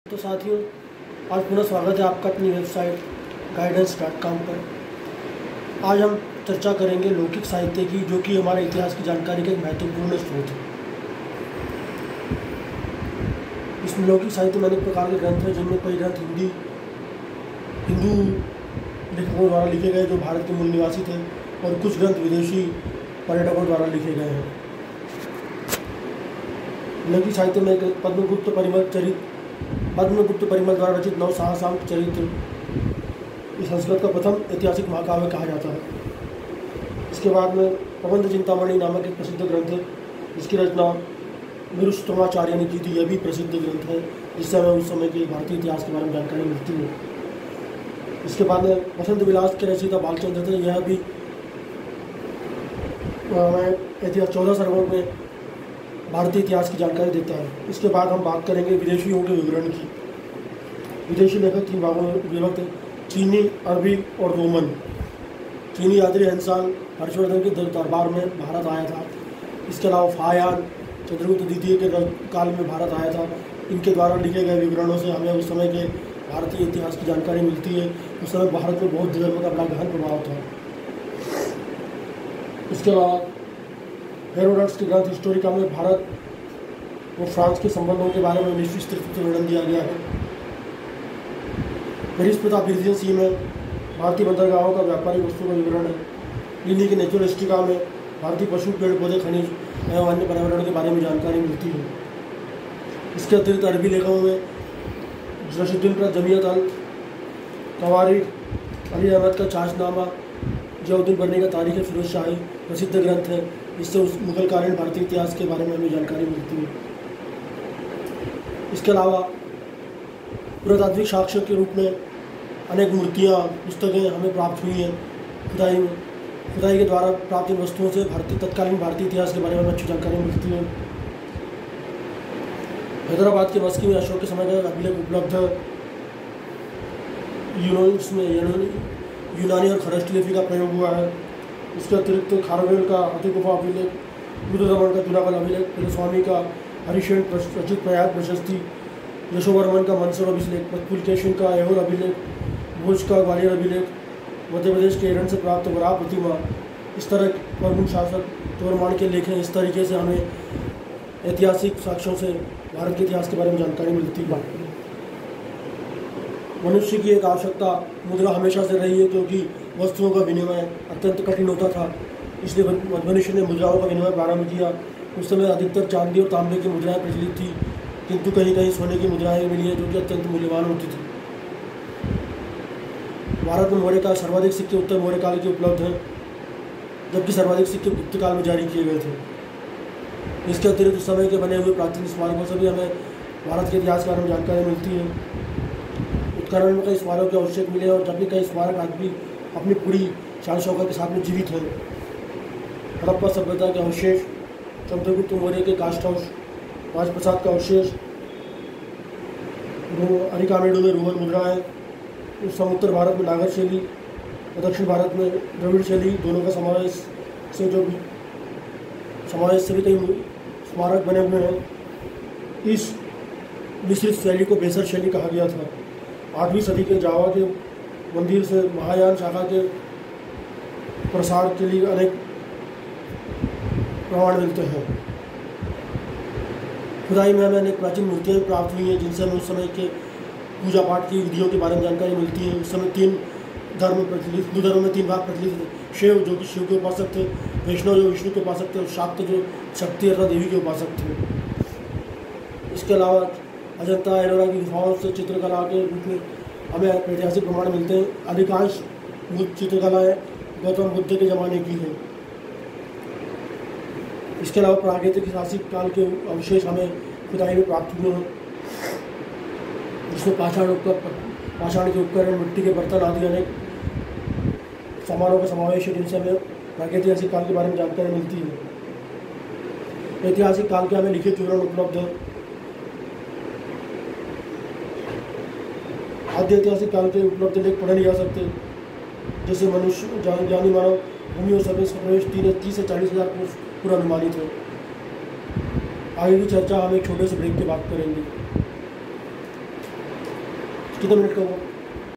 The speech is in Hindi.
तो साथियों, आज पुनः स्वागत है आपका अपनी वेबसाइट गाइडेंस.com पर। आज हम चर्चा करेंगे लौकिक साहित्य की, जो कि हमारे इतिहास की जानकारी का एक महत्वपूर्ण स्रोत है। इसमें लौकिक साहित्य में अनेक प्रकार के ग्रंथ हैं, जिनमें कई ग्रंथ हिंदू लेखकों द्वारा लिखे गए जो भारत के मूल निवासी थे, और कुछ ग्रंथ विदेशी पर्यटकों द्वारा लिखे गए हैं। लौकिक साहित्य में पद्मगुप्त परिमल द्वारा रचित नव साहसांक चरित्र इस संस्कृत का प्रथम ऐतिहासिक महाकाव्य कहा जाता है। इसके बाद में प्रबंध चिंतामणि नामक एक प्रसिद्ध ग्रंथ है, जिसकी रचना निरुत्तमाचार्य ने की थी। यह भी प्रसिद्ध ग्रंथ है, जिससे हमें उस समय के भारतीय इतिहास के बारे में जानकारी मिलती है। इसके बाद में वसंत विलास के रचयिता बालचंद्र थे। यह भी हमें इतिहास 14 सर्गों में भारतीय इतिहास की जानकारी देता है। इसके बाद हम बात करेंगे विदेशियों के विवरण की। विदेशी लेखक 3 भागों में विभक्त है: चीनी, अरबी और रोमन। चीनी यात्री हंसान हर्षवर्धन के दरबार में भारत आया था। इसके अलावा फायान चंद्रगुप्त द्वितीय के काल में भारत आया था। इनके द्वारा लिखे गए विवरणों से हमें उस समय के भारतीय इतिहास की जानकारी मिलती है। उस समय भारत में बौद्ध धर्म का बड़ा गहन प्रभाव था। इसके अलावा हेरोडोटस के ग्रंथ हिस्टोरिका में भारत और फ्रांस के संबंधों के बारे में विस्तृत वर्णन दिया गया है। पेरिस प्रताप सी में भारतीय बंदरगाहों का व्यापारिक वस्तु का विवरण है। दिल्ली के नेचुरल हिस्ट्रिका में भारतीय पशु, पेड़ पौधे, खनिज एवं अन्य पर्यावरण के बारे में जानकारी मिलती है। इसके अतिरिक्त अरबी लेखकों में जशीरुद्दीन का जमियत अल कवारिद, अली अहमद का चाशनामा, जियाउद्दीन बर्नी का तारीख फिरोज शाही प्रसिद्ध ग्रंथ है। इससे उस मुगलकालीन भारतीय इतिहास के बारे में हमें जानकारी मिलती है। इसके अलावा पुरातात्विक साक्ष्य के रूप में अनेक मूर्तियाँ, पुस्तकें हमें प्राप्त हुई हैं। खुदाई के द्वारा प्राप्त इन वस्तुओं से तत्कालीन भारतीय इतिहास के बारे में अच्छी जानकारी मिलती है। हैदराबाद के मस्की में अशोक के समय का अभिलेख उपलब्ध है। यूनानी और खरष्टी लिपि का प्रयोग हुआ है। इसके अतिरिक्त खारवेल का अतिगुफा अभिलेख, रुद्रदमन का जूनागढ़ अभिलेख, स्वामी का हरिशेन रचित प्रयाग प्रशस्ति, यशोवर्मन का मंदसौर अभिलेख, पुलकेशिन का ऐहोल अभिलेख, भोज का ग्वालियर अभिलेख, मध्य प्रदेश के एरन से प्राप्त वराह प्रतिमा, इस तरह प्रमुख शासक तोरमान के लेख हैं। इस तरीके से हमें ऐतिहासिक साक्ष्यों से भारत के इतिहास के बारे में जानकारी मिलती है। मनुष्य की एक आवश्यकता मुद्रा हमेशा से रही है, क्योंकि वस्तुओं का विनिमय अत्यंत कठिन होता था। इसलिए मनुष्य ने मुद्राओं का विनिमय प्रारंभ किया। उस समय अधिकतर चांदी और तांबे की मुद्राएं प्रचलित थी, किंतु कहीं कहीं सोने की मुद्राएं मिली हैं, जो कि अत्यंत मूल्यवान होती थी। भारत में मौर्य का सर्वाधिक सिक्के उत्तर मौर्य काल के उपलब्ध हैं, जबकि सर्वाधिक सिक्के गुप्त काल में जारी किए गए थे। इसके अतिरिक्त उस समय के बने हुए प्राचीन स्मारकों से भी हमें भारत के इतिहास के बारे में जानकारी मिलती है। उत्खनन में कई स्मारक के अवशेष मिले हैं, और जबकि कई स्मारक आज भी अपनी पूरी शान शौकत के साथ में जीवित हैं। हड़प्पा सभ्यता के अवशेष, चंद्रगुप्त मौर्य के कास्ट हाउस, राजप्रसाद का अवशेष, अरिकामेडू में रोमन मुद्राएं, उत्तर भारत में नागर शैली और दक्षिण भारत में द्रविड़ शैली, दोनों का समावेश से भी कई स्मारक बने हुए हैं। इस मिश्रित शैली को बेसर शैली कहा गया था। 8वीं सदी के जावा के मंदिर से महायान शाखा के प्रसार के लिए अनेक प्रमाण मिलते हैं। खुदाई में हमें अनेक प्राचीन मूर्तियाँ प्राप्त हुई हैं, जिनसे हमें उस समय के पूजा पाठ की विधियों के बारे में जानकारी मिलती है। उस समय 3 धर्म प्रचलित, हिंदू धर्म में 3 भाग प्रचलित थे: शिव जो कि शिव के उपासक थे, वैष्णव जो विष्णु के उपासक थे, और शाक्त जो शक्ति अथवा देवी के उपासक थे। इसके अलावा अजंता एलोरा की गुफाओं से चित्रकला के रूप में हमें ऐतिहासिक प्रमाण मिलते हैं। अधिकांश चित्रकलाएँ गौतम बुद्ध के ज़माने की हैं। इसके अलावा प्रागैतिक ऐतिहासिक काल के अवशेष हमें खुदाई में प्राप्त हुए हैं, जिसमें पाषाण के उपकरण, मिट्टी के बर्तन आदि अनेक सामानों का समावेश है, जिनसे हमें प्रागैतिहासिक काल के बारे में जानकारी मिलती है। ऐतिहासिक काल के हमें लिखित विवरण उपलब्ध है। आद्य ऐतिहासिक काल के उपलब्ध लेख पढ़े नहीं जा सकते, जैसे मनुष्य ज्ञानी मानव भूमि और समय का प्रवेश 30 से 40 हज़ार पूर्व अनुमानित है। आगे की चर्चा हम एक छोटे से ब्रेक के बाद करेंगे। कितने मिनट का हुआ?